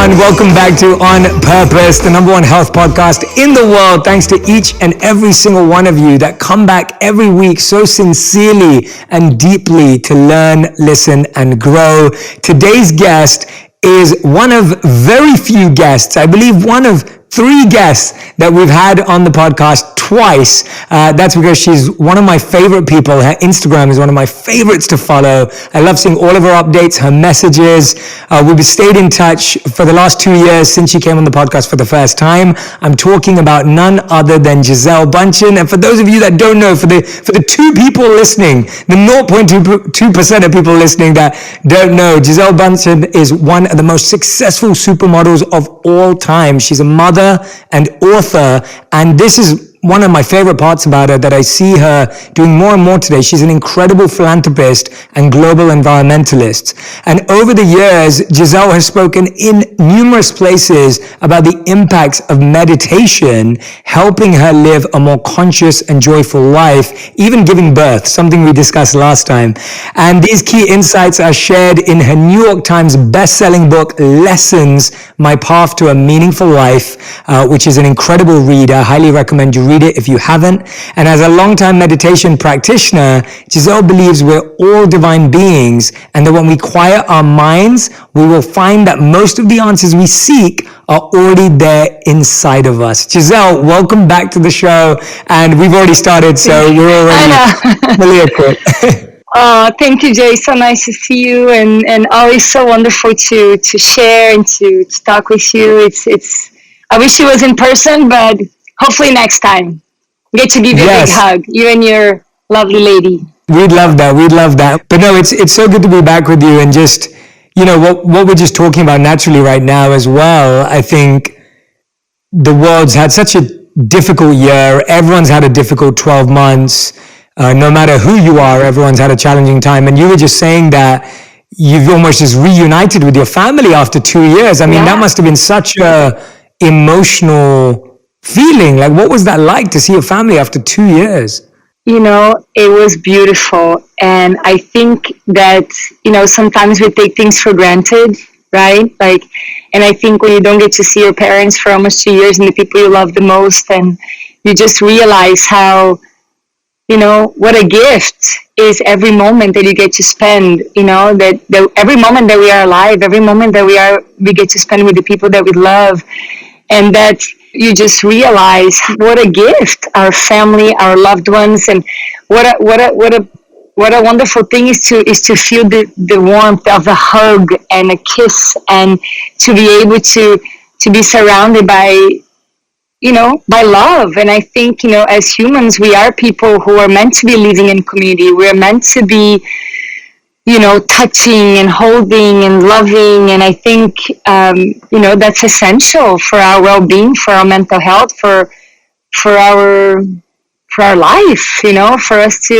everyone. Welcome back to On Purpose, the #1 health podcast in the world. Thanks to each and every single one of you that come back every week so sincerely and deeply to learn, listen, and grow. Today's guest is one of very few guests, I believe one of 3 guests that we've had on the podcast twice. That's because she's one of my favorite people. Her Instagram is one of my favorites to follow. I love seeing all of her updates, her messages. We've stayed in touch for the last 2 years since she came on the podcast for the first time. I'm talking about none other than Gisele Bundchen. And for those of you that don't know, for the 2 people listening, the 0.2% of people listening that don't know, Gisele Bundchen is one of the most successful supermodels of all time. She's a mother and author, and this is one of my favorite parts about her that I see her doing more and more today. She's an incredible philanthropist and global environmentalist. And over the years, Gisele has spoken in numerous places about the impacts of meditation, helping her live a more conscious and joyful life, even giving birth, something we discussed last time. And these key insights are shared in her New York Times best-selling book, Lessons, My Path to a Meaningful Life, which is an incredible read. I highly recommend you read it if you haven't. And as a longtime meditation practitioner, Gisele believes we're all divine beings, and that when we quiet our minds, we will find that most of the answers we seek are already there inside of us. Gisele, welcome back to the show. And we've already started, so we're already fully equipped. Oh, thank you, Jay. So nice to see you, and always so wonderful to share and to talk with you. It's. I wish it was in person, but hopefully next time. Get to give you a big hug, you and your lovely lady. We'd love that. But no, it's so good to be back with you, and just, you know, what we're just talking about naturally right now as well. I think the world's had such a difficult year. Everyone's had a difficult 12 months. No matter who you are, everyone's had a challenging time. And you were just saying that you've almost just reunited with your family after 2 years. I mean, that must have been such a emotional feeling. Like, what was that like to see your family after 2 years? You know, it was beautiful. And I think that, you know, sometimes we take things for granted, right? Like, and I think when you don't get to see your parents for almost 2 years and the people you love the most, and you just realize how, you know, what a gift is every moment that you get to spend, you know, that every moment that we are alive, every moment that we get to spend with the people that we love. And that you just realize what a gift our family, our loved ones, and what a wonderful thing is to feel the warmth of a hug and a kiss, and to be able to be surrounded by, you know, by love. And I think, you know, as humans, we are people who are meant to be living in community. We're meant to be, you know, touching and holding and loving. And I think, you know, that's essential for our well-being, for our mental health, for our life, you know, for us to,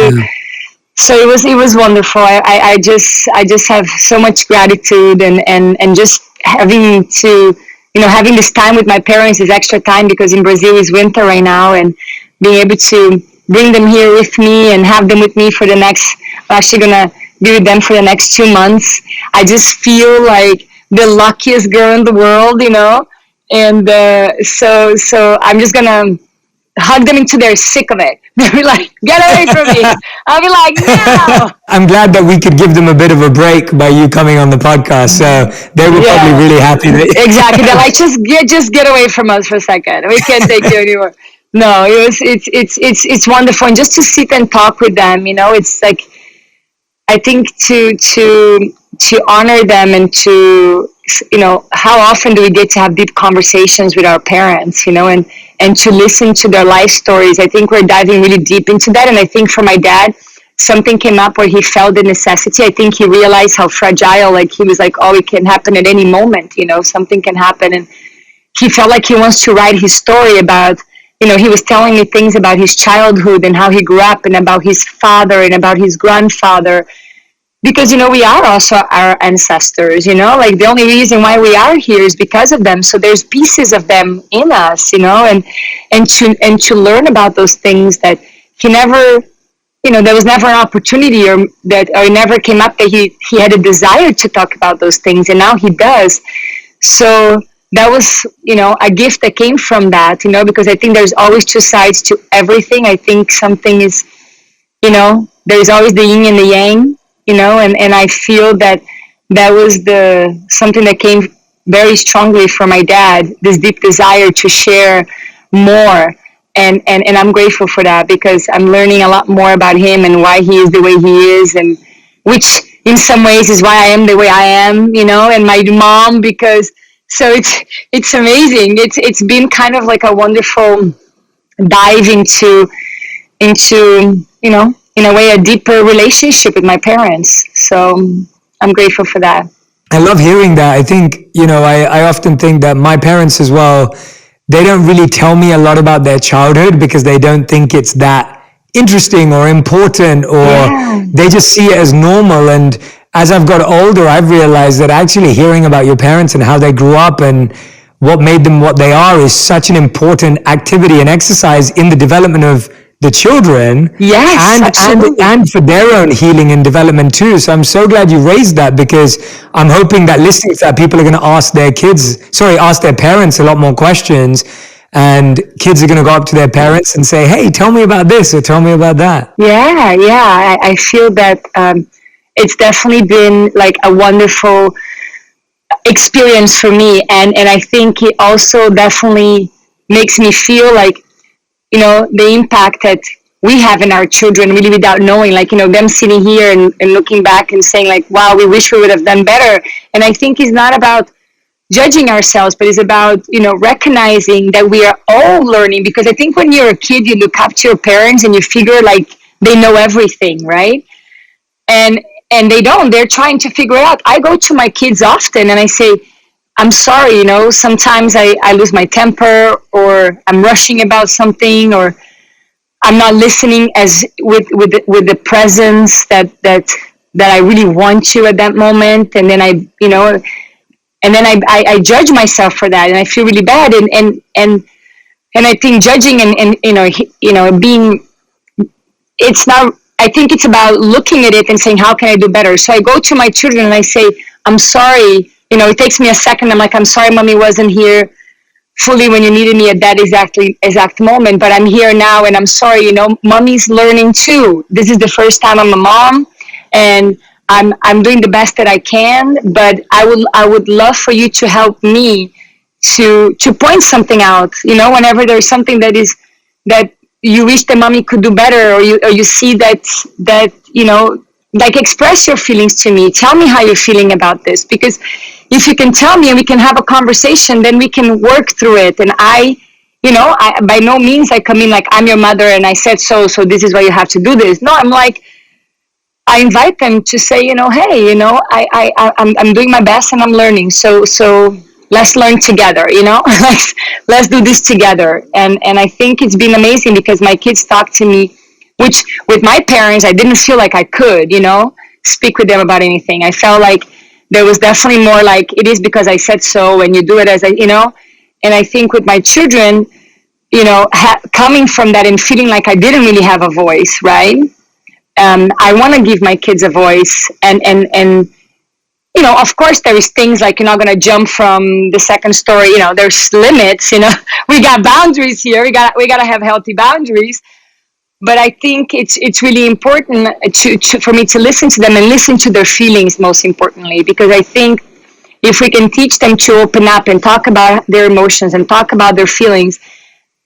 so it was wonderful. I just have so much gratitude, and just having to, you know, having this time with my parents is extra time, because in Brazil is winter right now, and being able to bring them here with me and have them with me for the next, I'm actually gonna be with them for the next 2 months. I just feel like the luckiest girl in the world, you know, and so I'm just gonna hug them until they're sick of it. They'll be like, get away from me. I'll be like, no. I'm glad that we could give them a bit of a break by you coming on the podcast. So they were probably really happy. Exactly. They're like, just get away from us for a second. We can't take you anymore. No, it's wonderful. And just to sit and talk with them, you know, it's like, I think to honor them, and to, you know, how often do we get to have deep conversations with our parents, you know, and to listen to their life stories. I think we're diving really deep into that. And I think for my dad, something came up where he felt the necessity. I think he realized how fragile, like he was like, oh, it can happen at any moment, you know, something can happen. And he felt like he wants to write his story about, you know, he was telling me things about his childhood and how he grew up, and about his father and about his grandfather. Because, you know, we are also our ancestors, you know, like the only reason why we are here is because of them. So there's pieces of them in us, you know, and to learn about those things that he never, you know, there was never an opportunity, or it never came up that he had a desire to talk about those things, and now he does. So that was, a gift that came from that, because I think there's always two sides to everything. I think something is, there's always the yin and the yang, and I feel that that was the something that came very strongly from my dad, this deep desire to share more. And I'm grateful for that, because I'm learning a lot more about him and why he is the way he is, and which in some ways is why I am the way I am, and my mom, because so it's amazing. It's been kind of like a wonderful dive into in a way a deeper relationship with my parents. So I'm grateful for that. I love hearing that. I think, I often think that my parents as well, they don't really tell me a lot about their childhood because they don't think it's that interesting or important, or they just see it as normal. And as I've got older, I've realized that actually hearing about your parents and how they grew up and what made them what they are is such an important activity and exercise in the development of the children, Yes, and for their own healing and development too. So I'm so glad you raised that, because I'm hoping that listening to that, people are going to ask their parents a lot more questions, and kids are going to go up to their parents and say, hey, tell me about this or tell me about that. Yeah. I feel that it's definitely been like a wonderful experience for me, and I think it also definitely makes me feel like, the impact that we have in our children, really, without knowing, like, them sitting here and looking back and saying like, wow, we wish we would have done better. And I think it's not about judging ourselves, but it's about, recognizing that we are all learning, because I think when you're a kid, you look up to your parents and you figure like they know everything, right? And they don't. They're trying to figure it out. I go to my kids often and I say, I'm sorry, sometimes I lose my temper, or I'm rushing about something, or I'm not listening as with the presence that I really want to at that moment. And then I judge myself for that, and I feel really bad. And I think judging and being, it's not, I think it's about looking at it and saying, how can I do better? So I go to my children and I say, I'm sorry. It takes me a second. I'm like, I'm sorry, mommy wasn't here fully when you needed me at that exact moment, but I'm here now, and I'm sorry, mommy's learning too. This is the first time I'm a mom, and I'm doing the best that I can, but I would love for you to help me to point something out, whenever there's something that you wish that mommy could do better, or you see that like, express your feelings to me. Tell me how you're feeling about this, because if you can tell me and we can have a conversation, then we can work through it. And I by no means I come in like, I'm your mother and I said so this is why you have to do this. No, I'm like, I invite them to say, hey, I'm doing my best and I'm learning. So let's learn together, let's do this together. And I think it's been amazing, because my kids talk to me, which with my parents, I didn't feel like I could, speak with them about anything. I felt like there was definitely more like, it is because I said so, and you do it as and I think with my children, coming from that and feeling like I didn't really have a voice, right? I want to give my kids a voice, and of course there is things like, you're not going to jump from the second story, there's limits, we got boundaries here, we got to have healthy boundaries. But I think it's really important for me to listen to them and listen to their feelings, most importantly, because I think if we can teach them to open up and talk about their emotions and talk about their feelings,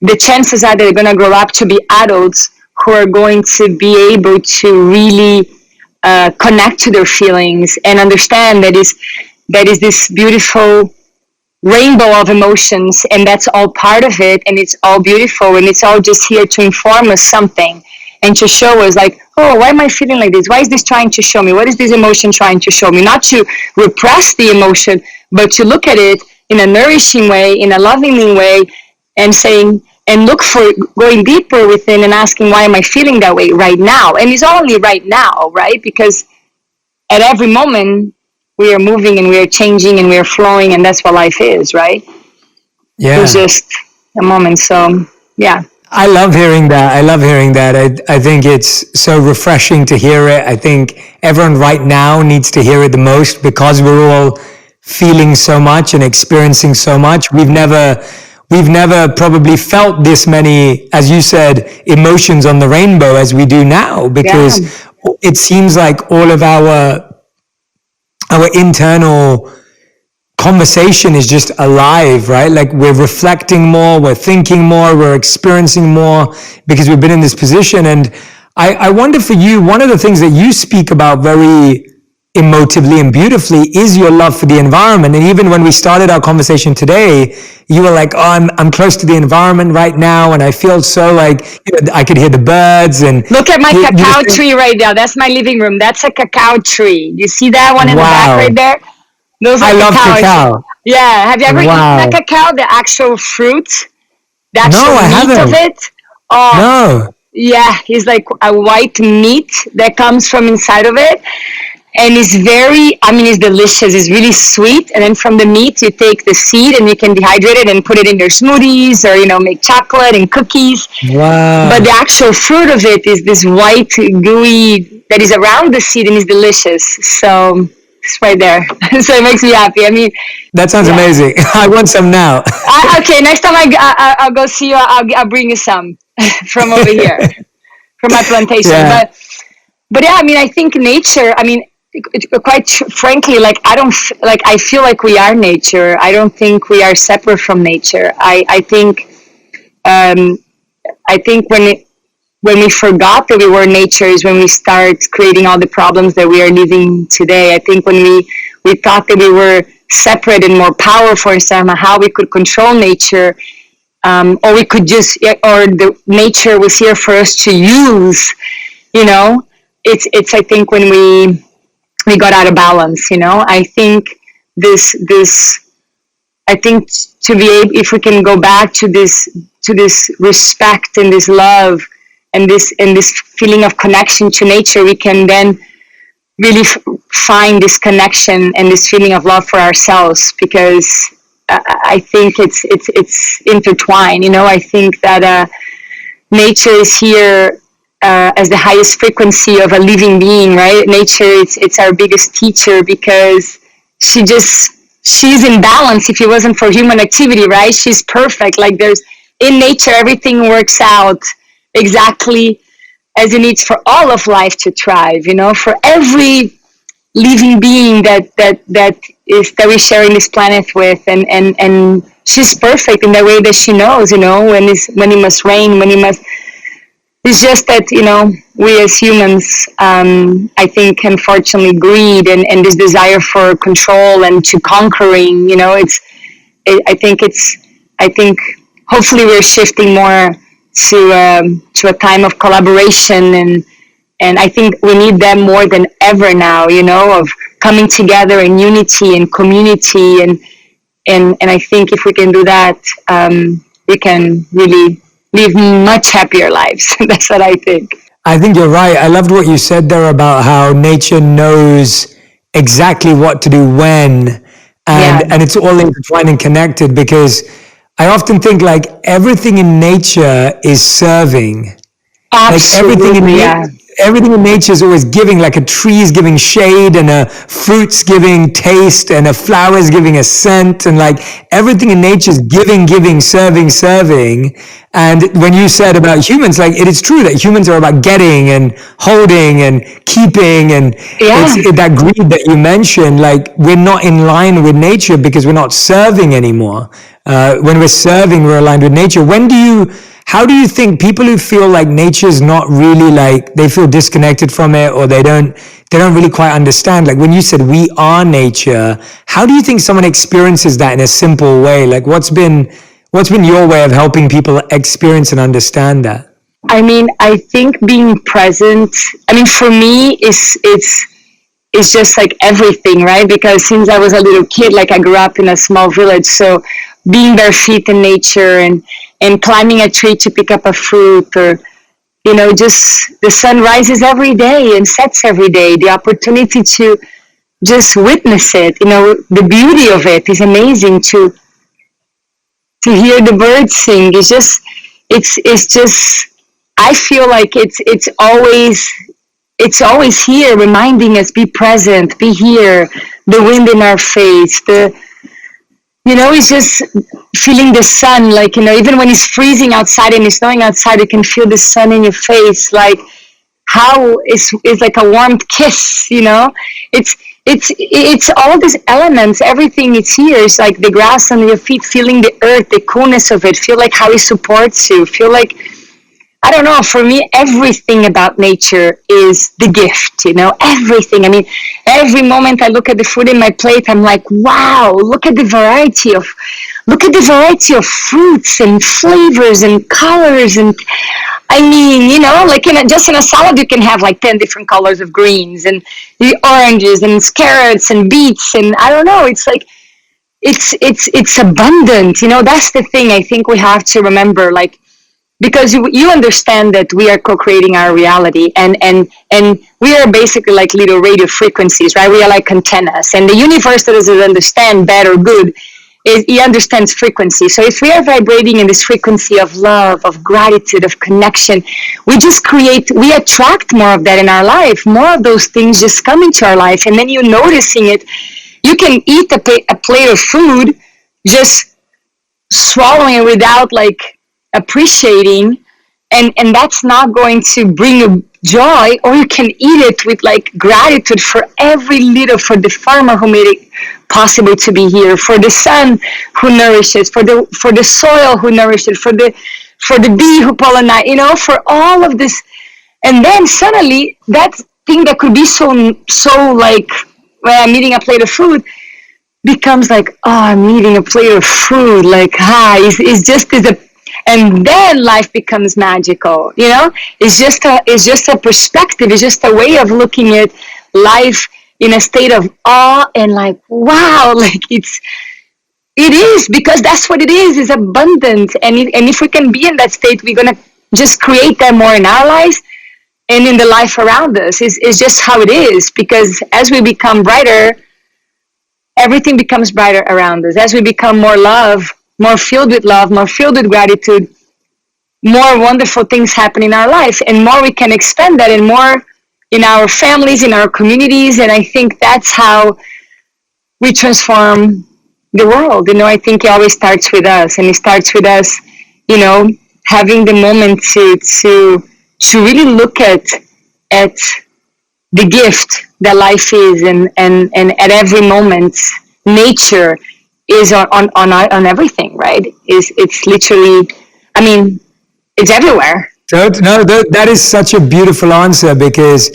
the chances are they're going to grow up to be adults who are going to be able to really connect to their feelings and understand that is this beautiful rainbow of emotions, and that's all part of it, and it's all beautiful, and it's all just here to inform us something and to show us like, oh, why am I feeling like this? Why is this trying to show me? What is this emotion trying to show me? Not to repress the emotion, but to look at it in a nourishing way, in a loving way, and saying, and look for going deeper within and asking, why am I feeling that way right now? And it's only right now, right? Because at every moment we are moving and we are changing and we are flowing, and that's what life is, right? Yeah. It's just a moment. So yeah. I love hearing that. I think it's so refreshing to hear it. I think everyone right now needs to hear it the most, because we're all feeling so much and experiencing so much. We've never probably felt this many, as you said, emotions on the rainbow as we do now, because it seems like all of our internal conversation is just alive, right? Like we're reflecting more, we're thinking more, we're experiencing more because we've been in this position. And I wonder for you, one of the things that you speak about very emotively and beautifully is your love for the environment. And even when we started our conversation today, you were like, oh, I'm close to the environment right now, and I feel so like, I could hear the birds. And look at my cacao tree right now. That's my living room. That's a cacao tree. You see that one in the back right there? Those are I love cacao. Yeah. Have you ever eaten that cacao, the actual fruit? The actual meat of it? Oh, no. Yeah, it's like a white meat that comes from inside of it. And it's it's delicious. It's really sweet. And then from the meat, you take the seed and you can dehydrate it and put it in your smoothies or, make chocolate and cookies. Wow. But the actual fruit of it is this white, gooey that is around the seed and is delicious. So it's right there. So it makes me happy. That sounds amazing. I want some now. Okay, next time I'll go see you, I'll bring you some from over here, from my plantation. Yeah. But yeah, I think nature, quite frankly, I feel like we are nature. I don't think we are separate from nature. I think when we forgot that we were nature is when we start creating all the problems that we are living today. I think when we thought that we were separate and more powerful and somehow how we could control nature, or we could or the nature was here for us to use, it's I think when we got out of balance, I think I think to be able, if we can go back to this respect and this love and this feeling of connection to nature, we can then really find this connection and this feeling of love for ourselves, because I think it's intertwined. I think that nature is here as the highest frequency of a living being, right? Nature, it's our biggest teacher, because she's in balance. If it wasn't for human activity, right? She's perfect. Like in nature, everything works out exactly as it needs for all of life to thrive, for every living being that we're sharing this planet with, and she's perfect in the way that she knows, when it must rain, when it must. It's just that, we as humans, I think, unfortunately, greed and this desire for control and to conquering, I think hopefully we're shifting more to a time of collaboration, and I think we need them more than ever now, of coming together in unity and community, and I think if we can do that, we can really live much happier lives. That's what I think. I think you're right. I loved what you said there about how nature knows exactly what to do when, and it's all intertwined and connected, because I often think like everything in nature is serving. Absolutely, like everything in nature is always giving, like a tree is giving shade, and a fruit's giving taste, and a flower is giving a scent, and like everything in nature is giving, serving. And when you said about humans, like it is true that humans are about getting and holding and keeping, and it's that greed that you mentioned, like we're not in line with nature because we're not serving anymore. When we're serving, we're aligned with nature. How do you think people who feel like nature's not really, like they feel disconnected from it, or they don't really quite understand, like when you said we are nature, how do you think someone experiences that in a simple way? Like what's been your way of helping people experience and understand that? I think being present, for me it's just like everything, right? Because since I was a little kid, like I grew up in a small village, so being bare feet in nature and climbing a tree to pick up a fruit, or just the sun rises every day and sets every day, the opportunity to just witness it, the beauty of it is amazing. To hear the birds sing, it's just I feel like it's always here reminding us, be present, be here, the wind in our face, it's just feeling the sun, like, even when it's freezing outside and it's snowing outside, you can feel the sun in your face, like how it's like a warm kiss, it's all these elements, everything it's here. It's like the grass under your feet, feeling the earth, the coolness of it, feel like how it supports you, feel like, I don't know, for me, everything about nature is the gift, everything. I mean, every moment I look at the food in my plate, I'm like, wow, look at the variety of fruits and flavors and colors. And I mean, like just in a salad, you can have like 10 different colors of greens and the oranges and carrots and beets. And I don't know, it's like, it's abundant. That's the thing I think we have to remember, like, because you understand that we are co-creating our reality, and we are basically like little radio frequencies, right? We are like antennas, and the universe doesn't understand bad or good. He understands frequency. So if we are vibrating in this frequency of love, of gratitude, of connection, we attract more of that in our life. More of those things just come into our life, and then you're noticing it. You can eat a plate of food, just swallowing it without like appreciating, and that's not going to bring you joy. Or you can eat it with like gratitude for for the farmer who made it possible to be here, for the sun who nourishes, for the soil who nourishes, for the bee who pollinate, for all of this. And then suddenly that thing that could be so like, well, I'm eating a plate of food, becomes like, oh, I'm eating a plate of food, like, it's just and then life becomes magical. It's just a perspective. It's just a way of looking at life in a state of awe and like, wow, like it is, because that's what it is abundant. And if we can be in that state, we're gonna just create that more in our lives and in the life around us. It's just how it is, because as we become brighter, everything becomes brighter around us. As we become more filled with gratitude, more wonderful things happen in our life, and more we can expand that, and more in our families, in our communities. And I think that's how we transform the world. I think it always starts with us, and it starts with us, having the moment to really look at the gift that life is, and at every moment, nature is on everything, right? It's literally, I mean, it's everywhere. So, no, that is such a beautiful answer, because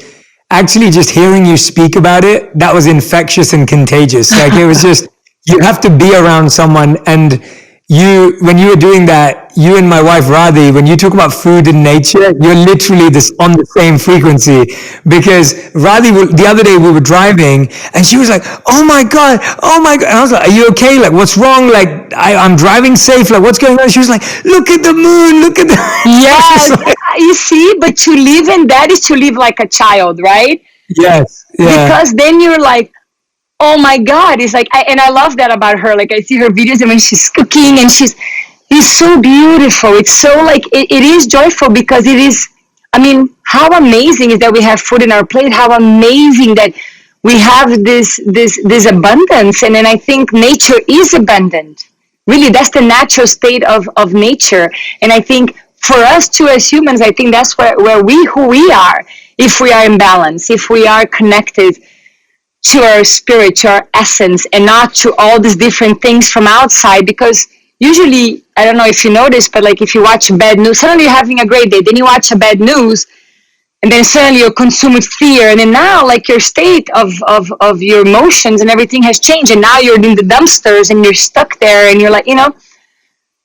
actually just hearing you speak about it, that was infectious and contagious. Like, it was just, you have to be around someone, and when you were doing that, you and my wife Radhi, when you talk about food and nature, you're literally on the same frequency. Because Radhi, the other day we were driving, and she was like, oh my God. And I was like, are you okay? Like, what's wrong? Like, I'm driving safe. Like, what's going on? She was like, look at the moon, look at the... Yes, like, you see, but to live in that is to live like a child, right? Yes. Yeah. Because then you're like, oh my God, it's like, and I love that about her. Like, I see her videos, and when she's cooking, and it's so beautiful. It's so like, it is joyful, because it is, I mean, how amazing is that we have food in our plate? How amazing that we have this abundance. And then I think nature is abundant. Really, that's the natural state of nature. And I think for us too, as humans, I think that's who we are, if we are in balance, if we are connected to our spirit, to our essence, and not to all these different things from outside. Because usually, I don't know if you notice, but like, if you watch bad news, suddenly you're having a great day, then you watch a bad news, and then suddenly you're consumed with fear, and then now like your state of your emotions and everything has changed, and now you're in the dumpsters, and you're stuck there, and you're like,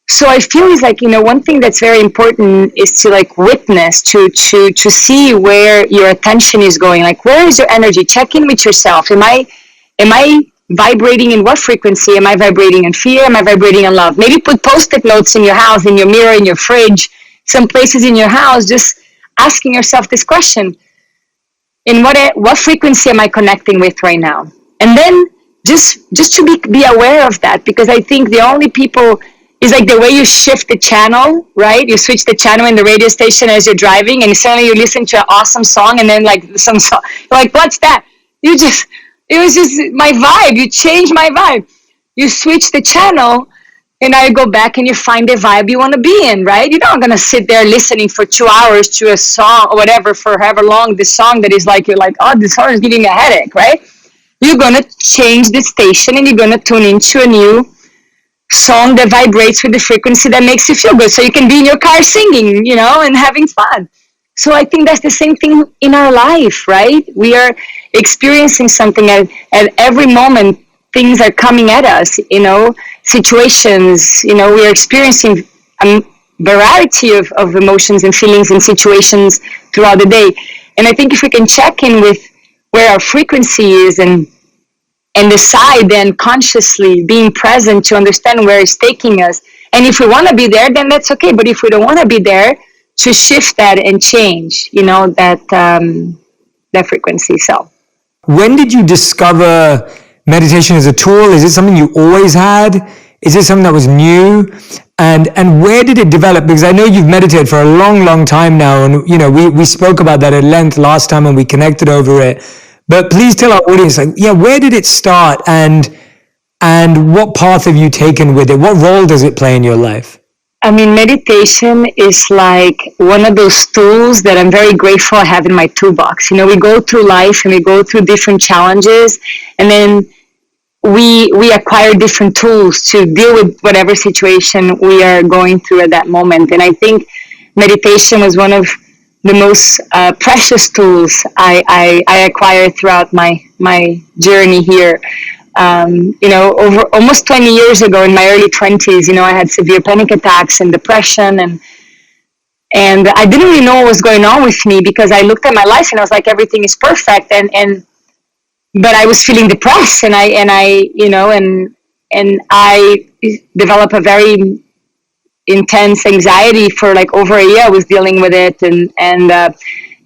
so I feel it's like, one thing that's very important is to like witness, to see where your attention is going. Like, where is your energy? Check in with yourself. Am I vibrating in what frequency? Am I vibrating in fear? Am I vibrating in love? Maybe put post-it notes in your house, in your mirror, in your fridge, some places in your house, just asking yourself this question: in what frequency am I connecting with right now? And then just to be aware of that, because I think the only people, is like the way you shift the channel, right? You switch the channel in the radio station as you're driving, and suddenly you listen to an awesome song, and then like some song, you're like, what's that? It's It was just my vibe. You change my vibe. You switch the channel, and now you go back and you find the vibe you want to be in, right? You're not gonna sit there listening for 2 hours to a song or whatever for however long this song that is like, you're like, oh, this song is giving me a headache, right? You're gonna change the station and you're gonna tune into a new song that vibrates with the frequency that makes you feel good, so you can be in your car singing, and having fun. So I think that's the same thing in our life, right? We are experiencing something at every moment. Things are coming at us, situations, we are experiencing a variety of emotions and feelings and situations throughout the day. And I think if we can check in with where our frequency is and decide then consciously being present to understand where it's taking us. And if we want to be there, then that's okay. But if we don't want to be there, to shift that and change, that frequency. So, when did you discover meditation as a tool? Is it something you always had? Is it something that was new? And where did it develop? Because I know you've meditated for a long, long time now. And, we spoke about that at length last time when we connected over it. But please tell our audience, where did it start, and what path have you taken with it? What role does it play in your life? I mean, meditation is like one of those tools that I'm very grateful I have in my toolbox. We go through life and we go through different challenges, and then we acquire different tools to deal with whatever situation we are going through at that moment. And I think meditation was one of the most precious tools I acquired throughout my journey here. Over almost 20 years ago, in my early 20s, I had severe panic attacks and depression, and I didn't really know what was going on with me, because I looked at my life and I was like, everything is perfect, but I was feeling depressed, and I developed a very intense anxiety for like over a year. I was dealing with it, and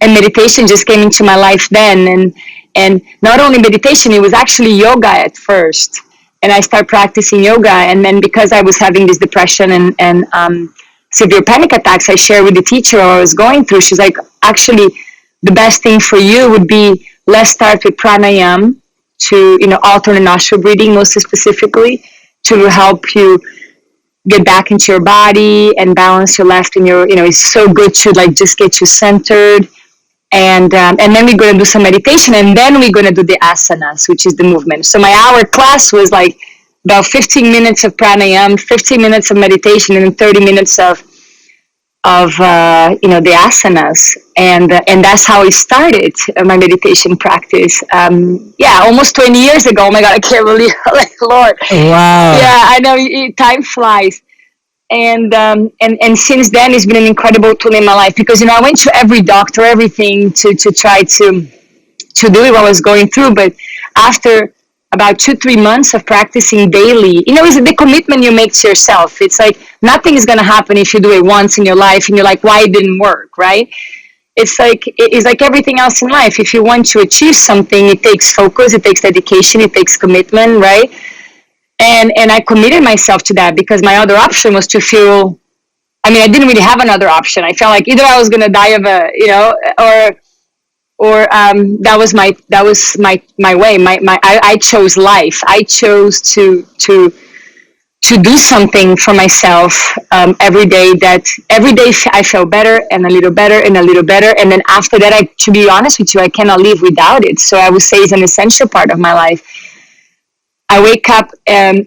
meditation just came into my life then, and not only meditation, it was actually yoga at first, and I started practicing yoga, and then because I was having this depression and severe panic attacks, I shared with the teacher what I was going through. She's like, actually, the best thing for you would be, let's start with pranayama, to alternate nostril breathing, most specifically, to help you get back into your body and balance your left and your, it's so good to like just get you centered. And then we're going to do some meditation, and then we're going to do the asanas, which is the movement. So my hour class was like about 15 minutes of pranayama, 15 minutes of meditation, and 30 minutes of the asanas. And that's how I started my meditation practice. Almost 20 years ago. Oh my God, I can't believe it. Lord. Wow. Yeah, I know, time flies. And since then, it's been an incredible tool in my life, because I went to every doctor, everything to try to do what I was going through. But after about 2-3 months of practicing daily, it's the commitment you make to yourself. It's like nothing is going to happen if you do it once in your life and you're like, why it didn't work, right? It's like everything else in life. If you want to achieve something, it takes focus, it takes dedication, it takes commitment, right? And I committed myself to that, because my other option was to feel, I didn't really have another option. I felt like either I was going to die of or that was my way. I chose life. I chose to do something for myself every day. That every day I felt better and a little better and a little better. And then after that, to be honest with you, I cannot live without it. So I would say it's an essential part of my life. I wake up,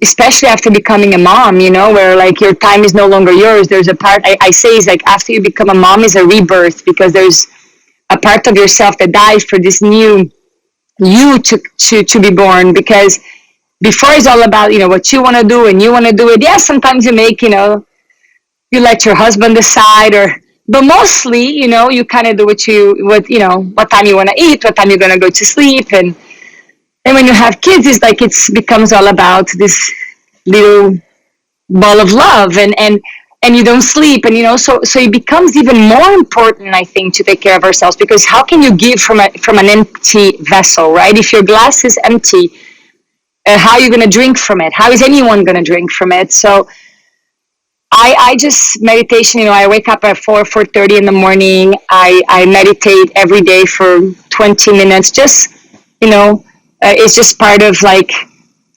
especially after becoming a mom, where like your time is no longer yours. There's a part I say is like, after you become a mom is a rebirth, because there's a part of yourself that dies for this new you to be born. Because before it's all about, what you want to do and you want to do it. Yeah, sometimes you make, you let your husband decide, but mostly, you kind of do what time you want to eat, what time you're going to go to sleep. And when you have kids, it's like it becomes all about this little ball of love, and you don't sleep, and so it becomes even more important, I think, to take care of ourselves, because how can you give from an empty vessel, right? If your glass is empty, how are you going to drink from it? How is anyone going to drink from it? So I just meditation. I wake up at 4:30 in the morning. I meditate every day for 20 minutes, just it's just part of like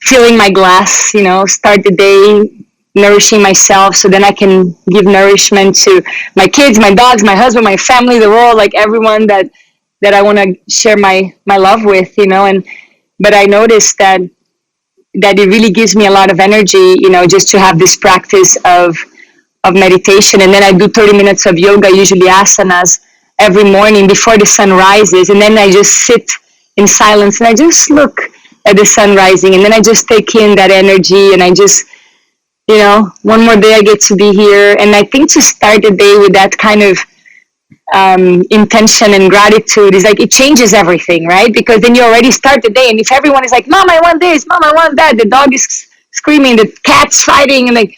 filling my glass, start the day nourishing myself so then I can give nourishment to my kids, my dogs, my husband, my family, the world, like everyone that I want to share my love with, and but I noticed that it really gives me a lot of energy, just to have this practice of meditation. And then I do 30 minutes of yoga, usually asanas, every morning before the sun rises. And then I just sit in silence and I just look at the sun rising. And then I just take in that energy and I just, one more day I get to be here. And I think to start the day with that kind of intention and gratitude is like, it changes everything, right? Because then you already start the day. And if everyone is like, Mom, I want this, Mom, I want that, the dog is screaming, the cat's fighting, and like,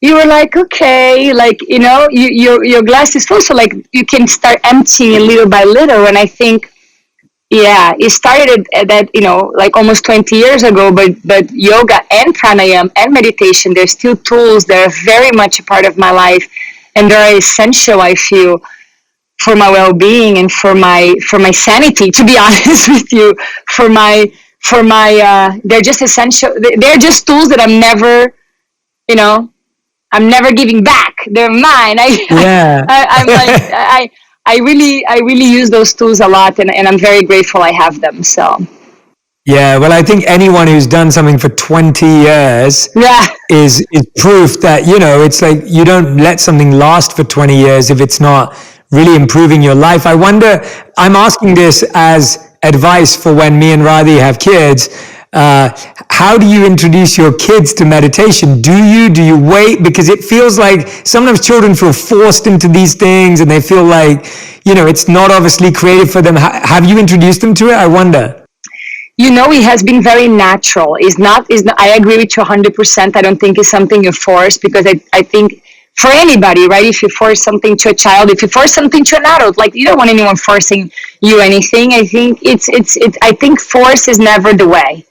you were like, okay, like, your glass is full. So like you can start emptying it little by little. And I think, yeah, it started at that, like almost 20 years ago, but yoga and pranayama and meditation, they're still tools that are very much a part of my life. And they're essential, I feel, for my well-being and for my sanity, to be honest with you, they're just essential. They're just tools that I'm never giving back. They're mine. I'm like, I really use those tools a lot, and I'm very grateful I have them. So. Yeah, well, I think anyone who's done something for 20 years is proof that, it's like you don't let something last for 20 years if it's not really improving your life. I wonder, I'm asking this as advice for when me and Radhi have kids. How do you introduce your kids to meditation? Do you wait? Because it feels like sometimes children feel forced into these things and they feel like, it's not obviously creative for them. Have you introduced them to it? I wonder. It has been very natural. Is not. I agree with you 100%. I don't think it's something you force, because I think for anybody, right? If you force something to a child, if you force something to an adult, like you don't want anyone forcing you anything. I think I think force is never the way.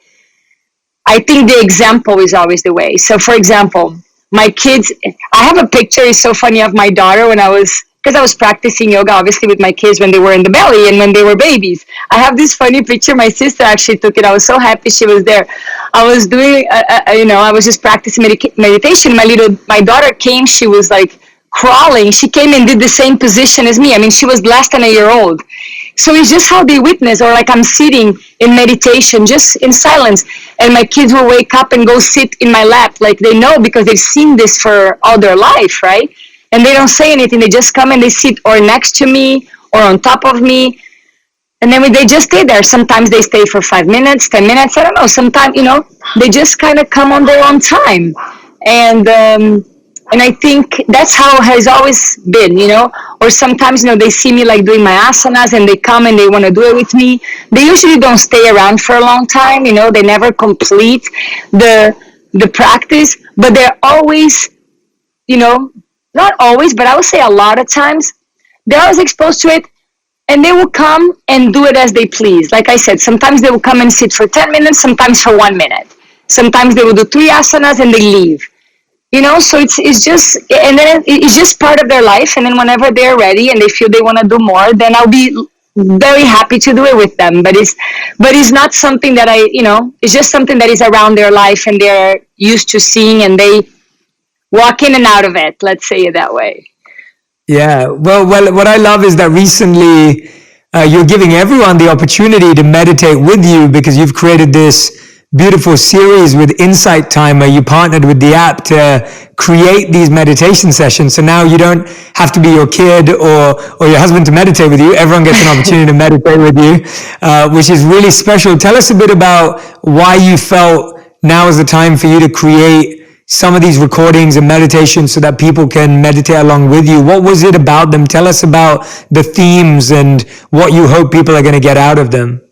I think the example is always the way. So, for example, my kids, I have a picture, it's so funny, of my daughter because I was practicing yoga, obviously, with my kids when they were in the belly and when they were babies. I have this funny picture. My sister actually took it. I was so happy she was there. I was doing, I was just practicing meditation. My daughter came, she was like crawling. She came and did the same position as me. I mean, she was less than a year old. So it's just how they witness, or like I'm sitting in meditation, just in silence, and my kids will wake up and go sit in my lap, like they know, because they've seen this for all their life, right? And they don't say anything. They just come and they sit or next to me or on top of me. And then they just stay there. Sometimes they stay for 5 minutes, 10 minutes. I don't know. Sometimes, they just kind of come on their own time. And I think that's how it has always been, or sometimes, they see me like doing my asanas and they come and they want to do it with me. They usually don't stay around for a long time. They never complete the practice, but they're always, not always, but I would say a lot of times, they're always exposed to it, and they will come and do it as they please. Like I said, sometimes they will come and sit for 10 minutes, sometimes for 1 minute. Sometimes they will do 3 asanas and they leave. So it's just, and then it's just part of their life. And then whenever they're ready and they feel they want to do more, then I'll be very happy to do it with them. But it's not something that it's just something that is around their life and they're used to seeing, and they walk in and out of it. Let's say it that way. Yeah. Well, what I love is that recently you're giving everyone the opportunity to meditate with you, because you've created this beautiful series with Insight Timer. You partnered with the app to create these meditation sessions. So now you don't have to be your kid or your husband to meditate with you. Everyone gets an opportunity to meditate with you, which is really special. Tell us a bit about why you felt now is the time for you to create some of these recordings and meditations so that people can meditate along with you. What was it about them? Tell us about the themes and what you hope people are going to get out of them.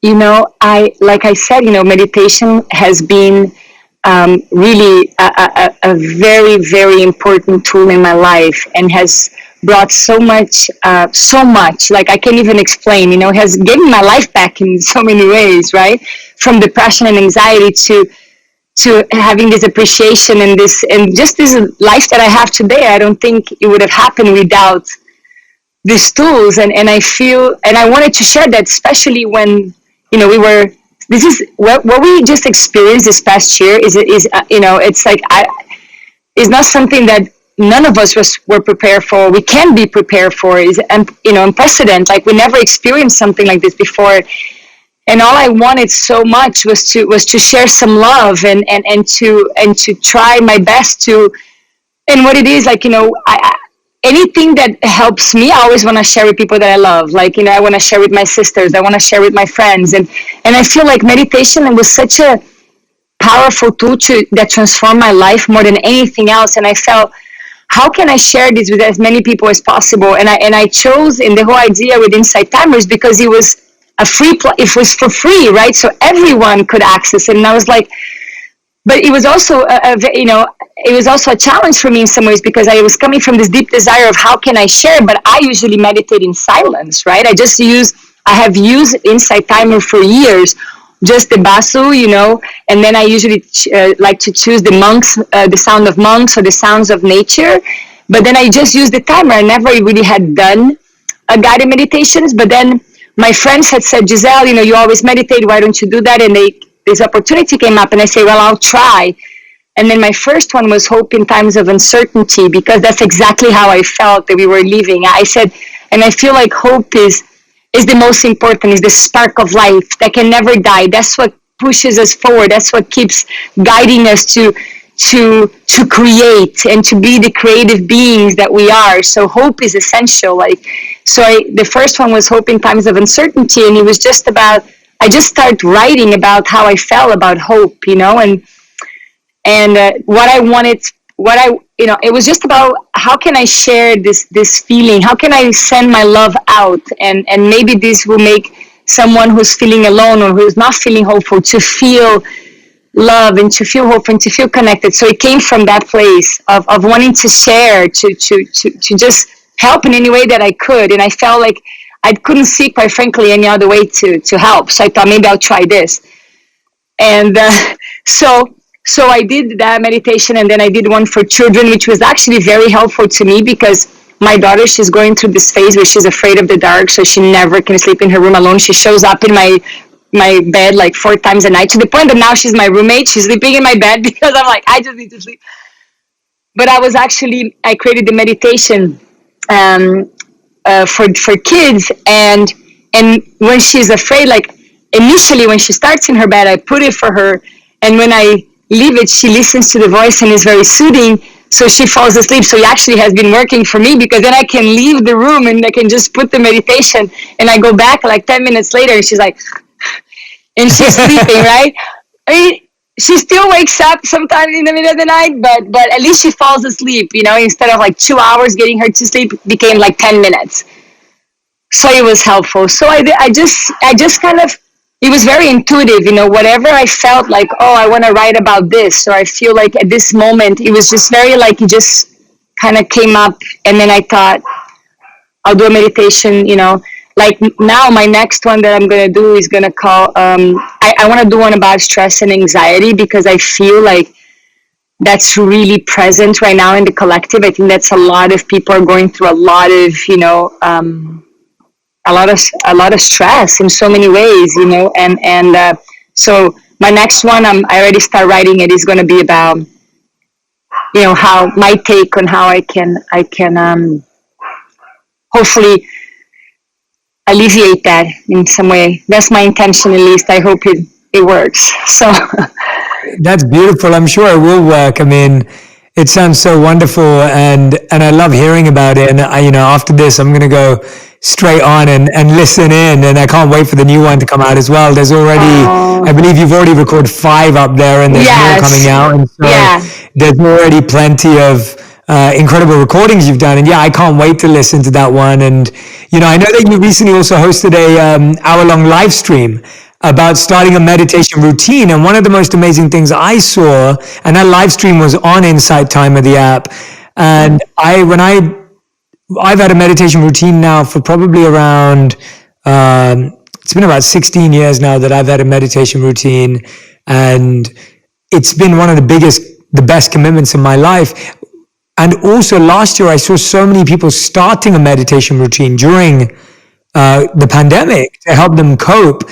Like I said, meditation has been really a very, very important tool in my life, and has brought so much, like I can't even explain, has given my life back in so many ways, right? From depression and anxiety to having this appreciation and just this life that I have today. I don't think it would have happened without these tools. And I feel, and I wanted to share that, especially when, we were this is what we just experienced this past year is it's like it's not something that none of us were prepared for. We can be prepared for. Is unprecedented. Like we never experienced something like this before. And all I wanted so much was to share some love and to try my best to. And what it is, like, anything that helps me, I always want to share with people that I love. Like, I want to share with my sisters. I want to share with my friends. And I feel like meditation was such a powerful tool that transformed my life more than anything else. And I felt, how can I share this with as many people as possible? And I chose, in the whole idea with Insight Timers, because it was it was for free, right? So everyone could access it. And I was like, but it was also it was also a challenge for me in some ways, because I was coming from this deep desire of how can I share, but I usually meditate in silence, right? I have used Insight Timer for years, just the basu, and then I usually like to choose the sound of monks or the sounds of nature, but then I just used the timer. I never really had done guided meditations, but then my friends had said, Gisele, you always meditate, why don't you do that? And this opportunity came up, and I say, well, I'll try. And then my first one was hope in times of uncertainty, because that's exactly how I felt that we were living. I said, and I feel like hope is the most important, is the spark of life that can never die. That's what pushes us forward. That's what keeps guiding us to create and to be the creative beings that we are. So hope is essential. The first one was hope in times of uncertainty, and it was just about, I just started writing about how I felt about hope, and what I wanted, it was just about how can I share this feeling? How can I send my love out? And maybe this will make someone who's feeling alone or who's not feeling hopeful to feel love and to feel hope and to feel connected. So it came from that place of wanting to share, to just help in any way that I could. And I felt like I couldn't see, quite frankly, any other way to help. So I thought, maybe I'll try this. And so I did that meditation, and then I did one for children, which was actually very helpful to me, because my daughter, she's going through this phase where she's afraid of the dark, so she never can sleep in her room alone. She shows up in my bed like 4 times a night, to the point that now she's my roommate. She's sleeping in my bed because I'm like, I just need to sleep. But I created the meditation for kids, and when she's afraid, like initially when she starts in her bed, I put it for her, and when I leave it, she listens to the voice and is very soothing, so she falls asleep. So it actually has been working for me, because then I can leave the room and I can just put the meditation, and I go back like 10 minutes later and she's like, and she's sleeping, right? I mean, she still wakes up sometimes in the middle of the night, but at least she falls asleep, instead of like 2 hours getting her to sleep, it became like 10 minutes. So it was helpful. So I just kind of, it was very intuitive, whatever I felt like, oh, I want to write about this, or I feel like at this moment, it was just very like, it just kind of came up, and then I thought, I'll do a meditation, like now my next one that I'm going to do is going to call, I want to do one about stress and anxiety, because I feel like that's really present right now in the collective. I think that's a lot of people are going through a lot of, a lot of stress in so many ways, and so my next one, I already start writing it, is going to be about, how my take on how I can hopefully alleviate that in some way. That's my intention, at least. I hope it works. So that's beautiful. I'm sure it will work. I mean, it sounds so wonderful, and I love hearing about it. And after this, I'm going to go straight on and listen in, and I can't wait for the new one to come out as well. There's already, I believe you've already recorded 5 up there, and there's more coming out, and so there's already plenty of incredible recordings you've done. And I can't wait to listen to that one. And I know that you recently also hosted a hour-long live stream about starting a meditation routine. And one of the most amazing things I saw, and that live stream was on Insight Timer, the app, and I've had a meditation routine now for probably around, it's been about 16 years now that I've had a meditation routine, and it's been one of the best commitments in my life. And also last year, I saw so many people starting a meditation routine during the pandemic to help them cope.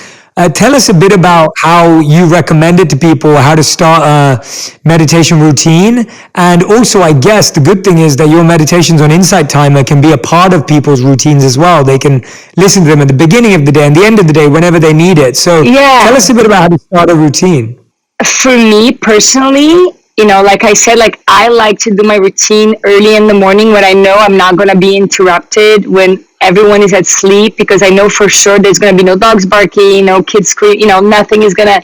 Tell us a bit about how you recommend it to people, how to start a meditation routine. And also, I guess the good thing is that your meditations on Insight Timer can be a part of people's routines as well. They can listen to them at the beginning of the day and the end of the day whenever they need it. So tell us a bit about how to start a routine. For me personally, like I said, like I like to do my routine early in the morning when I know I'm not going to be interrupted when everyone is at sleep, because I know for sure there's going to be no dogs barking, no kids screaming, nothing is going to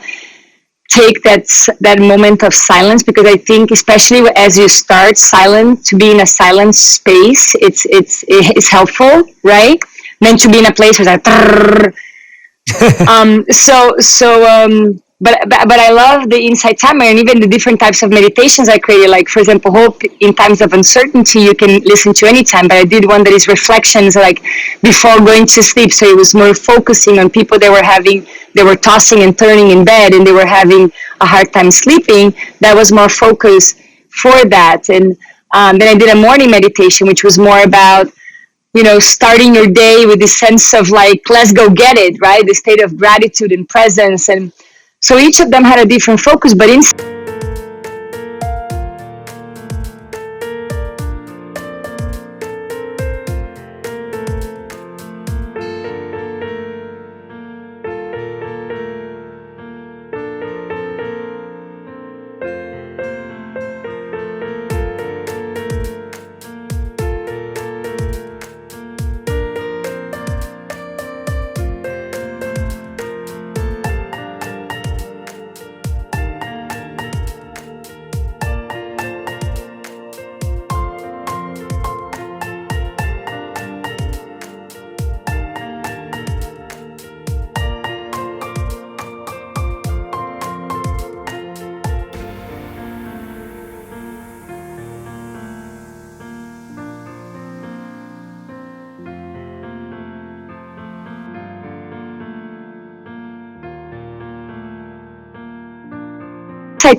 take that moment of silence, because I think especially as you start silent, to be in a silent space, it's helpful, right? Then to be in a place where it's like but I love the Insight Timer and even the different types of meditations I created. Like, for example, Hope in Times of Uncertainty, you can listen to anytime, but I did one that is reflections, like before going to sleep. So it was more focusing on people they were tossing and turning in bed and they were having a hard time sleeping. That was more focus for that. And then I did a morning meditation, which was more about, starting your day with this sense of like, let's go get it, right? The state of gratitude and presence. And so each of them had a different focus, but Insight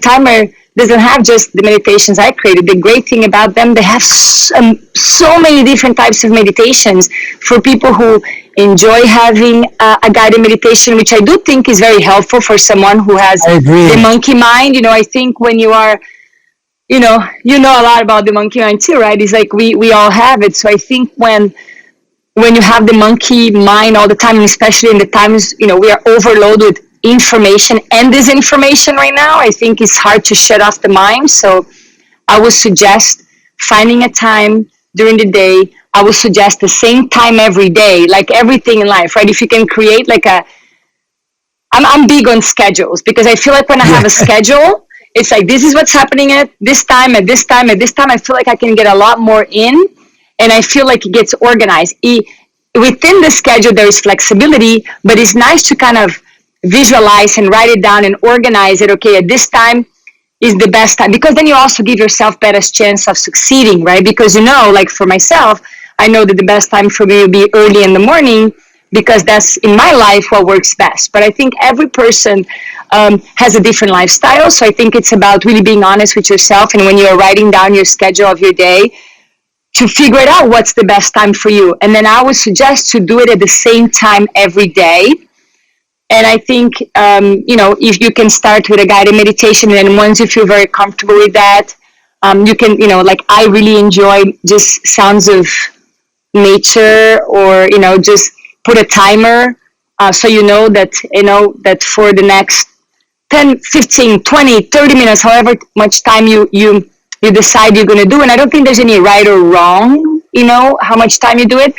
Timer doesn't have just the meditations I created. The great thing about them, they have so many different types of meditations for people who enjoy having a guided meditation, which I do think is very helpful for someone who has the monkey mind. I think when you are, you know a lot about the monkey mind too, right? It's like we all have it. So I think when you have the monkey mind all the time, and especially in the times, we are overloaded with information and disinformation right now, I think it's hard to shut off the mind. So I would suggest finding a time during the day. I would suggest the same time every day, like everything in life, right? If you can create like I'm big on schedules, because I feel like when I have a schedule, it's like, this is what's happening at this time, at this time, at this time. I feel like I can get a lot more in, and I feel like it gets organized. Within the schedule, there is flexibility, but it's nice to kind of visualize and write it down and organize it. Okay, at this time is the best time, because then you also give yourself better chance of succeeding, right? Because like for myself, I know that the best time for me will be early in the morning, because that's in my life what works best. But I think every person has a different lifestyle, so I think it's about really being honest with yourself, and when you're writing down your schedule of your day, to figure it out what's the best time for you. And then I would suggest to do it at the same time every day. And I think, if you can start with a guided meditation, and then once you feel very comfortable with that, you can, like I really enjoy just sounds of nature, or, just put a timer. So that for the next 10, 15, 20, 30 minutes, however much time you decide you're going to do. And I don't think there's any right or wrong, how much time you do it.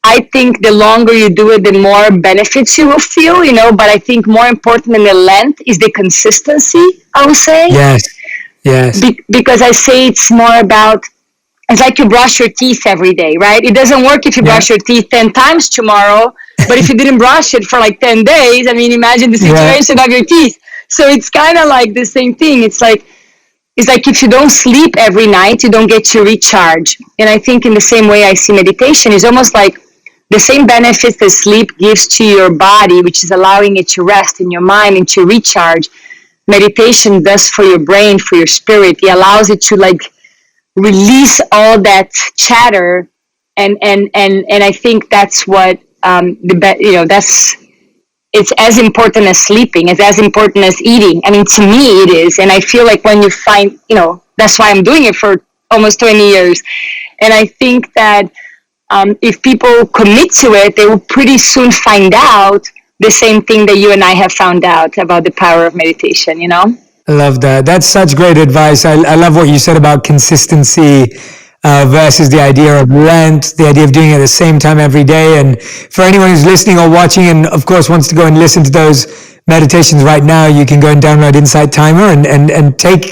I think the longer you do it, the more benefits you will feel, but I think more important than the length is the consistency, I would say. Yes. Because I say it's more about, it's like you brush your teeth every day, right? It doesn't work if you brush your teeth 10 times tomorrow, but if you didn't brush it for like 10 days, imagine the situation of your teeth. So it's kind of like the same thing. It's like if you don't sleep every night, you don't get to recharge. And I think in the same way I see meditation is almost like the same benefits that sleep gives to your body, which is allowing it to rest in your mind and to recharge. Meditation does for your brain, for your spirit. It allows it to like release all that chatter, and I think that's what that's it's as important as sleeping. It's as important as eating. I mean, to me, it is. And I feel like when you find, that's why I'm doing it for almost 20 years. And I think that if people commit to it, they will pretty soon find out the same thing that you and I have found out about the power of meditation, I love that. That's such great advice. I love what you said about consistency versus the idea of length, the idea of doing it at the same time every day. And for anyone who's listening or watching and of course wants to go and listen to those meditations right now, you can go and download Insight Timer and take...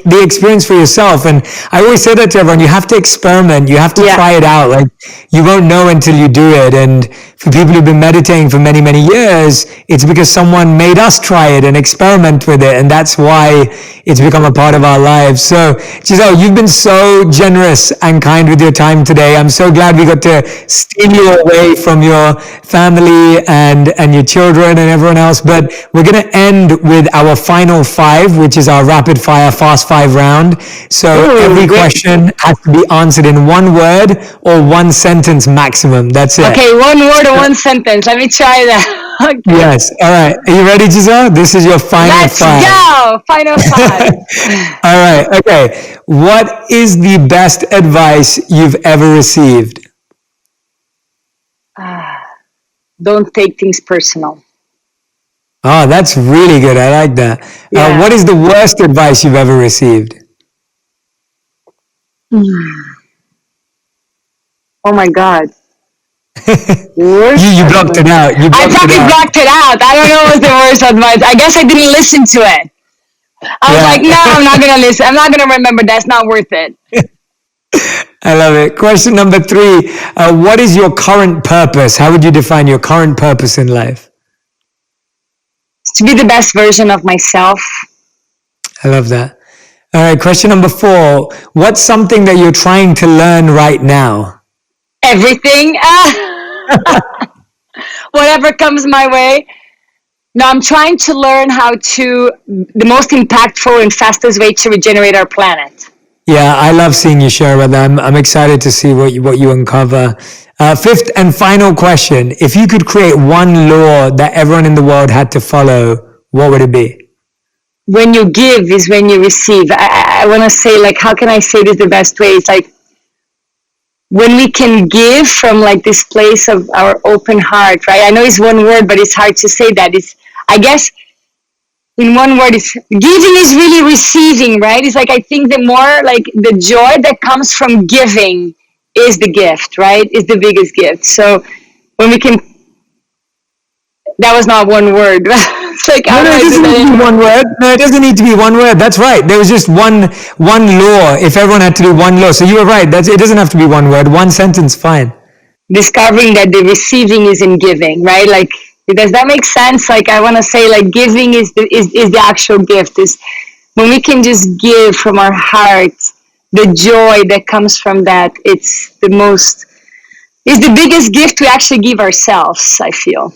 the experience for yourself. And I always say that to everyone, you have to experiment, you have to try it out. Like, you won't know until you do it. And for people who've been meditating for many, many years, it's because someone made us try it and experiment with it. And that's why it's become a part of our lives. So Gisele, you've been so generous and kind with your time today. I'm so glad we got to steal you away from your family and your children and everyone else. But we're going to end with our final 5, which is our rapid fire fast 5 round. So every question has to be answered in 1 word or 1 sentence maximum. That's it. Okay, 1 word or 1 sentence. Let me try that. Okay. Yes. All right. Are you ready, Gisele? This is your final 5. Let's go. Final 5. All right. Okay. What is the best advice you've ever received? Don't take things personal. Oh, that's really good. I like that. Yeah. What is the worst advice you've ever received? Oh my God. You blocked it out. I probably blocked it out. I don't know what's the worst advice. I guess I didn't listen to it. I was like, no, I'm not going to listen. I'm not going to remember. That's not worth it. I love it. Question number 3. What is your current purpose? How would you define your current purpose in life? To be the best version of myself. I love that. All right. Question number 4. What's something that you're trying to learn right now? Everything. Whatever comes my way. No, I'm trying to learn the most impactful and fastest way to regenerate our planet. Yeah, I love seeing you share about that. I'm excited to see what you uncover. 5th and final question. If you could create 1 law that everyone in the world had to follow, what would it be? When you give is when you receive. I want to say, like, how can I say this the best way? It's like, when we can give from like this place of our open heart, right? I know it's 1 word, but it's hard to say that. I guess in 1 word, it's giving is really receiving, right? It's like, I think the more like the joy that comes from giving is the gift, right? Is the biggest gift. So when we can, that was not 1 word. It's like, no, it doesn't need to be 1 word. No, it doesn't need to be 1 word. That's right. There was just one law. If everyone had to do 1 law. So you were right. It doesn't have to be 1 word. 1 sentence, fine. Discovering that the receiving is in giving, right? Like, does that make sense? Like, I want to say, like, giving is the actual gift. Is when we can just give from our heart, the joy that comes from that. It's the biggest gift we actually give ourselves, I feel.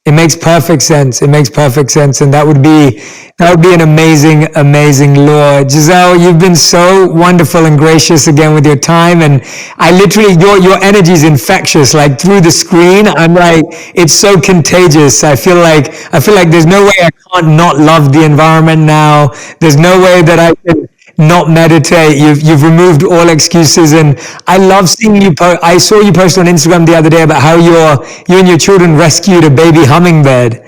It makes perfect sense. And that would be an amazing law. Gisele, you've been so wonderful and gracious again with your time. And I literally, your energy is infectious, like through the screen. I'm like, it's so contagious. I feel like there's no way I can't not love the environment now. There's no way that I can not meditate. You've removed all excuses, and I love seeing you. I saw you post on Instagram the other day about how you and your children rescued a baby hummingbird,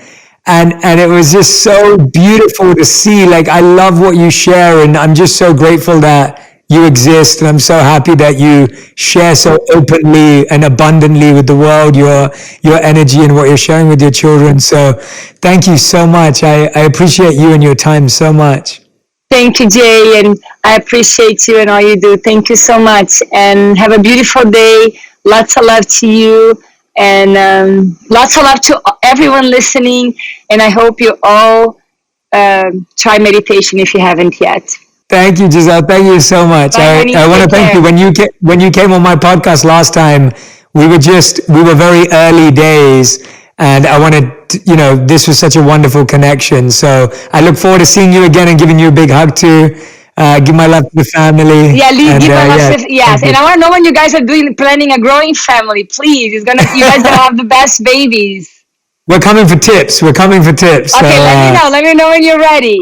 and it was just so beautiful to see. Like, I love what you share, and I'm just so grateful that you exist, and I'm so happy that you share so openly and abundantly with the world your energy and what you're sharing with your children. So thank you so much. I appreciate you and your time so much. Thank you, Jay, and I appreciate you and all you do. Thank you so much, and have a beautiful day. Lots of love to you, and lots of love to everyone listening. And I hope you all try meditation if you haven't yet. Thank you, Gisele. Thank you so much. Bye, I want to thank you. When you came on my podcast last time, we were very early days, and I wanted to, this was such a wonderful connection. So I look forward to seeing you again and giving you a big hug too. Give my love to the family. Yeah, give my love to, yes. And I want to know when you guys are planning a growing family. Please, you guys gonna have the best babies. We're coming for tips. Okay, let me know. Let me know when you're ready.